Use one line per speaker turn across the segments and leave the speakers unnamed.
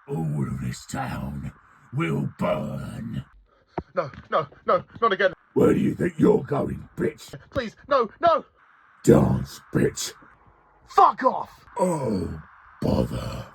All of this town will burn.
No, no, no, not again.
Where do you think you're going, bitch?
Please, no, no!
Dance, bitch.
Fuck off!
Oh, bother.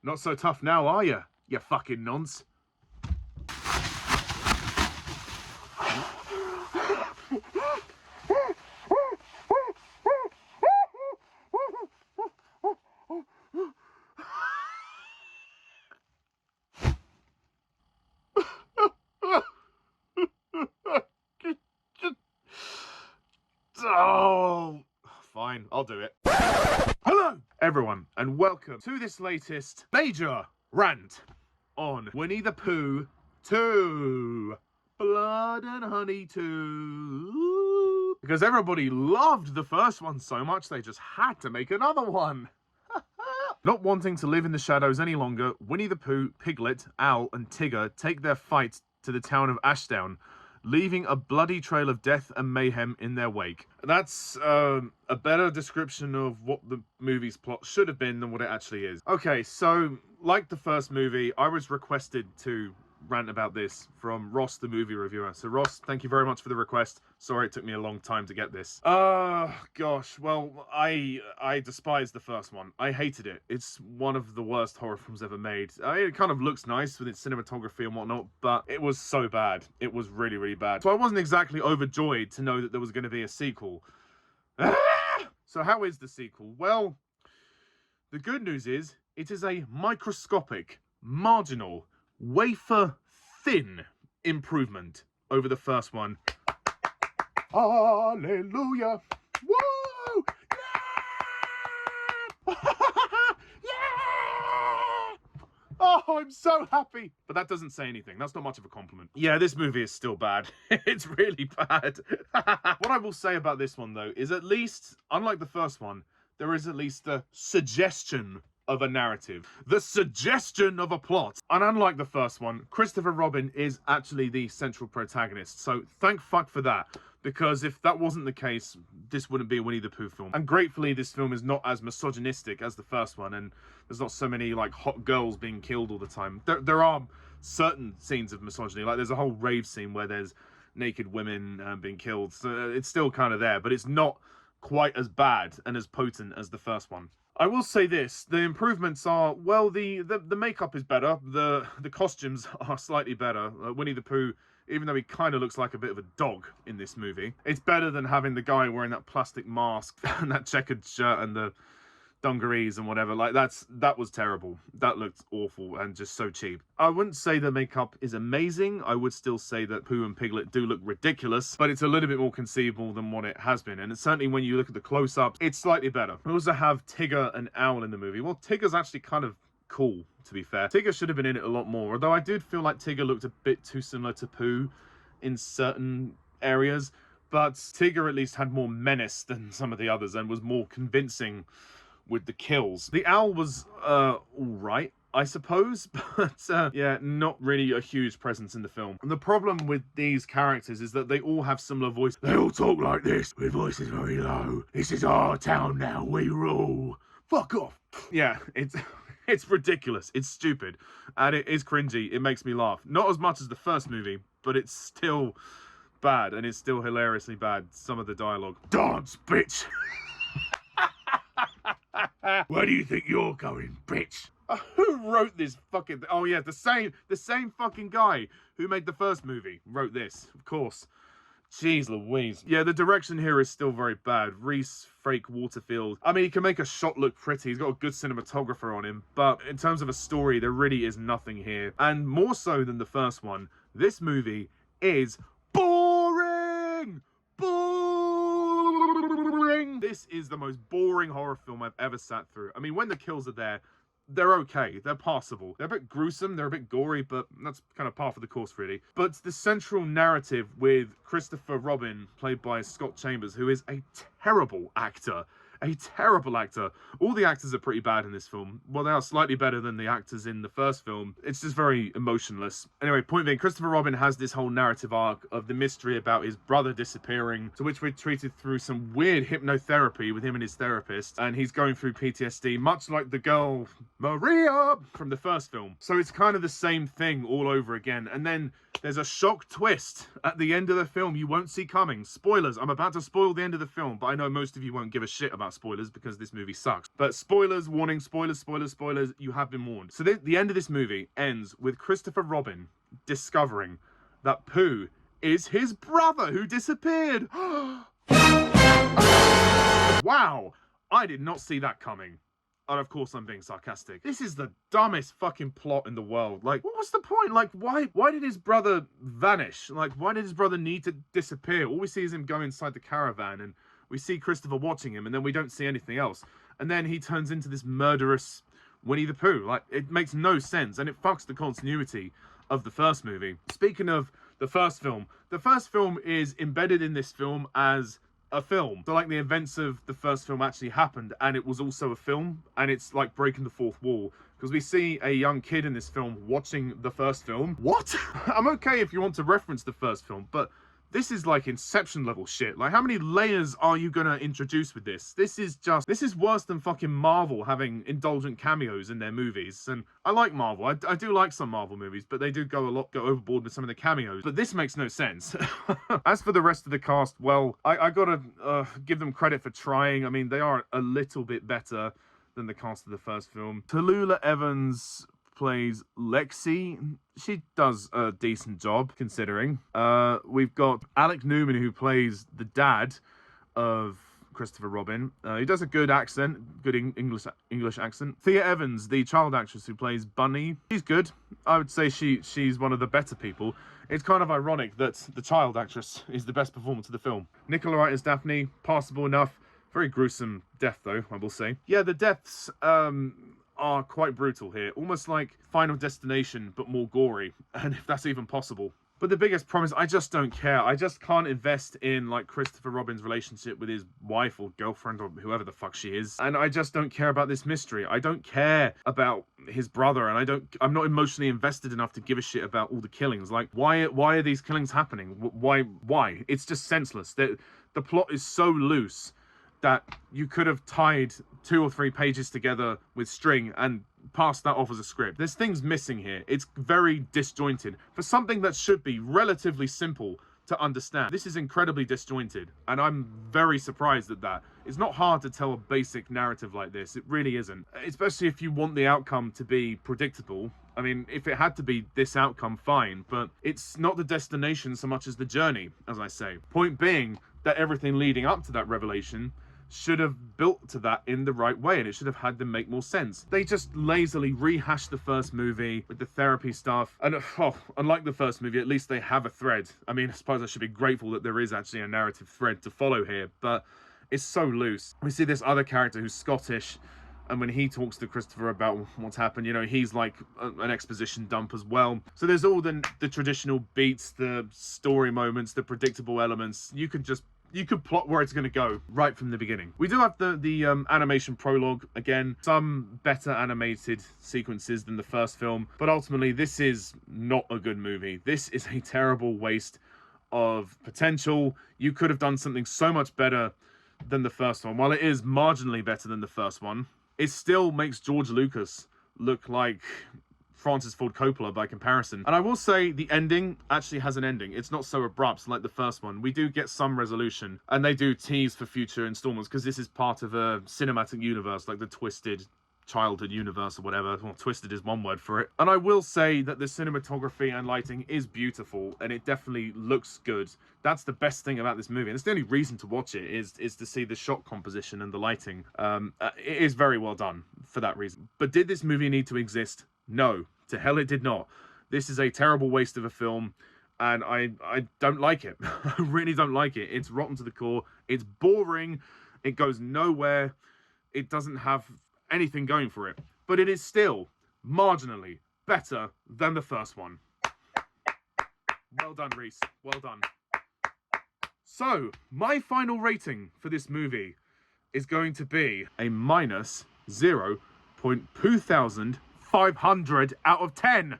Not so tough now, are you? You fucking nonce. Oh, fine, I'll do it. Hello, everyone, and welcome to this latest major rant on Winnie the Pooh 2. Blood and Honey 2. Because everybody loved the first one so much, they just had to make another one. Not wanting to live in the shadows any longer, Winnie the Pooh, Piglet, Owl, and Tigger take their fight to the town of Ashdown, leaving a bloody trail of death and mayhem in their wake. That's a better description of what the movie's plot should have been than what it actually is. Okay, so, like the first movie, I was requested to rant about this from Ross, the movie reviewer. So Ross, thank you very much for the request. Sorry it took me a long time to get this. Gosh, well, I despise the first one. I hated it. It's one of the worst horror films ever made. It kind of looks nice with its cinematography and whatnot, but it was so bad. It was really, really bad. So I wasn't exactly overjoyed to know that there was going to be a sequel. So how is the sequel? Well, the good news is it is a microscopic, marginal, wafer-thin improvement over the first one. Hallelujah! Woo! Yeah! Yeah! Oh, I'm so happy! But that doesn't say anything. That's not much of a compliment. Yeah, this movie is still bad. It's really bad. What I will say about this one, though, is at least, unlike the first one, there is at least a suggestion of a narrative, the suggestion of a plot. And unlike the first one, Christopher Robin is actually the central protagonist, so thank fuck for that, because if that wasn't the case, this wouldn't be a Winnie the Pooh film. And gratefully, this film is not as misogynistic as the first one, and there's not so many like hot girls being killed all the time. There are certain scenes of misogyny, like there's a whole rave scene where there's naked women being killed, so it's still kind of there, but it's not quite as bad and as potent as the first one. I will say this, the improvements are, well, the makeup is better, the costumes are slightly better. Winnie the Pooh, even though he kind of looks like a bit of a dog in this movie, it's better than having the guy wearing that plastic mask and that checkered shirt and the dungarees and whatever. Like, that was terrible. That looked awful and just so cheap. I wouldn't say the makeup is amazing. I would still say that Pooh and Piglet do look ridiculous, but it's a little bit more conceivable than what it has been. And it's certainly, when you look at the close-ups, it's slightly better. We also have Tigger and Owl in the movie. Well, Tigger's actually kind of cool, to be fair. Tigger should have been in it a lot more, although I did feel like Tigger looked a bit too similar to Pooh in certain areas, but Tigger at least had more menace than some of the others and was more convincing with the kills. The Owl was alright, I suppose, but yeah, not really a huge presence in the film. And the problem with these characters is that they all have similar voices. They all talk like this, with voices very low. This is our town now, we rule. Fuck off. Yeah, it's ridiculous, it's stupid, and it is cringy. It makes me laugh. Not as much as the first movie, but it's still bad, and it's still hilariously bad, some of the dialogue. Dance, bitch!
Where do you think you're going, bitch?
Who wrote this fucking thing? Oh yeah, the same fucking guy who made the first movie wrote this, of course. Jeez Louise. Yeah, the direction here is still very bad. Rhys, Frake-Waterfield. I mean, he can make a shot look pretty. He's got a good cinematographer on him. But in terms of a story, there really is nothing here. And more so than the first one, this movie is boring! Boring! This is the most boring horror film I've ever sat through. I mean, when the kills are there, they're okay. They're passable. They're a bit gruesome. They're a bit gory, but that's kind of par for the course, really. But the central narrative with Christopher Robin, played by Scott Chambers, who is a terrible actor, a terrible actor. All the actors are pretty bad in this film. Well, they are slightly better than the actors in the first film. It's just very emotionless. Anyway, point being, Christopher Robin has this whole narrative arc of the mystery about his brother disappearing, to which we're treated through some weird hypnotherapy with him and his therapist, and he's going through PTSD, much like the girl Maria from the first film. So it's kind of the same thing all over again. And then there's a shock twist at the end of the film you won't see coming. Spoilers. I'm about to spoil the end of the film, but I know most of you won't give a shit about spoilers because this movie sucks. But spoilers, warning, spoilers, spoilers, spoilers, you have been warned. So the end of this movie ends with Christopher Robin discovering that Pooh is his brother who disappeared. Wow, I did not see that coming. And of course I'm being sarcastic. This is the dumbest fucking plot in the world. Like, what was the point? Like, why did his brother vanish? Like, why did his brother need to disappear? All we see is him go inside the caravan, and we see Christopher watching him, and then we don't see anything else. And then he turns into this murderous Winnie the Pooh. Like, it makes no sense, and it fucks the continuity of the first movie. Speaking of the first film is embedded in this film as a film. So like the events of the first film actually happened, and it was also a film, and it's like breaking the fourth wall, because we see a young kid in this film watching the first film. What? I'm okay if you want to reference the first film, but this is like Inception level shit. Like, how many layers are you gonna introduce with this? This is worse than fucking Marvel having indulgent cameos in their movies. And I like Marvel. I do like some Marvel movies, but they do go overboard with some of the cameos. But this makes no sense. As for the rest of the cast, well, I gotta give them credit for trying. I mean, they are a little bit better than the cast of the first film. Tallulah Evans plays Lexi. She does a decent job, considering. We've got Alec Newman, who plays the dad of Christopher Robin. He does a good accent, good English accent. Thea Evans, the child actress who plays Bunny, she's good. I would say she's one of the better people. It's kind of ironic that the child actress is the best performance of the film. Nicola Wright as Daphne, passable enough. Very gruesome death, though, I will say. Yeah, the deaths are quite brutal here, almost like Final Destination but more gory, and if that's even possible. But the biggest problem is I just don't care. I just can't invest in like Christopher Robin's relationship with his wife or girlfriend or whoever the fuck she is, and I just don't care about this mystery. I don't care about his brother, and I'm not emotionally invested enough to give a shit about all the killings. Like, why are these killings happening? Why? It's just senseless. The plot is so loose that you could have tied 2 or 3 pages together with string and passed that off as a script. There's things missing here. It's very disjointed. For something that should be relatively simple to understand, this is incredibly disjointed, and I'm very surprised at that. It's not hard to tell a basic narrative like this. It really isn't. Especially if you want the outcome to be predictable. I mean, if it had to be this outcome, fine, but it's not the destination so much as the journey, as I say. Point being that everything leading up to that revelation should have built to that in the right way, and it should have had them make more sense. They just lazily rehashed the first movie with the therapy stuff, and unlike the first movie, at least they have a thread. I mean, I suppose I should be grateful that there is actually a narrative thread to follow here, but it's so loose. We see this other character who's Scottish, and when he talks to Christopher about what's happened, you know, he's like an exposition dump as well. So there's all the traditional beats, the story moments, the predictable elements. You could plot where it's going to go right from the beginning. We do have the animation prologue. Again, some better animated sequences than the first film, but ultimately this is not a good movie. This is a terrible waste of potential. You could have done something so much better than the first one. While it is marginally better than the first one, it still makes George Lucas look like Francis Ford Coppola by comparison. And I will say the ending actually has an ending. It's not so abrupt like the first one. We do get some resolution, and they do tease for future installments, because this is part of a cinematic universe, like the Twisted childhood universe or whatever. Well, Twisted is one word for it. And I will say that the cinematography and lighting is beautiful, and it definitely looks good. That's the best thing about this movie, and it's the only reason to watch it is to see the shot composition and the lighting. It is very well done for that reason. But did this movie need to exist? No, to hell it did not. This is a terrible waste of a film, and I don't like it. I really don't like it. It's rotten to the core. It's boring. It goes nowhere. It doesn't have anything going for it. But it is still marginally better than the first one. Well done, Rhys. Well done. So, my final rating for this movie is going to be a minus 0.2500 out of 10.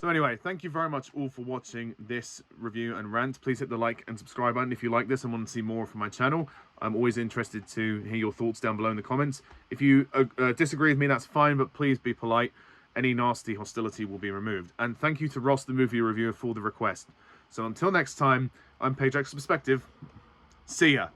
So anyway, thank you very much all for watching this review and rant. Please hit the like and subscribe button if you like this and want to see more from my channel. I'm always interested to hear your thoughts down below in the comments. If you disagree with me, that's fine, but please be polite. Any nasty hostility will be removed. And thank you to Ross, the movie reviewer, for the request. So until next time, I'm Pajak's Perspective. See ya.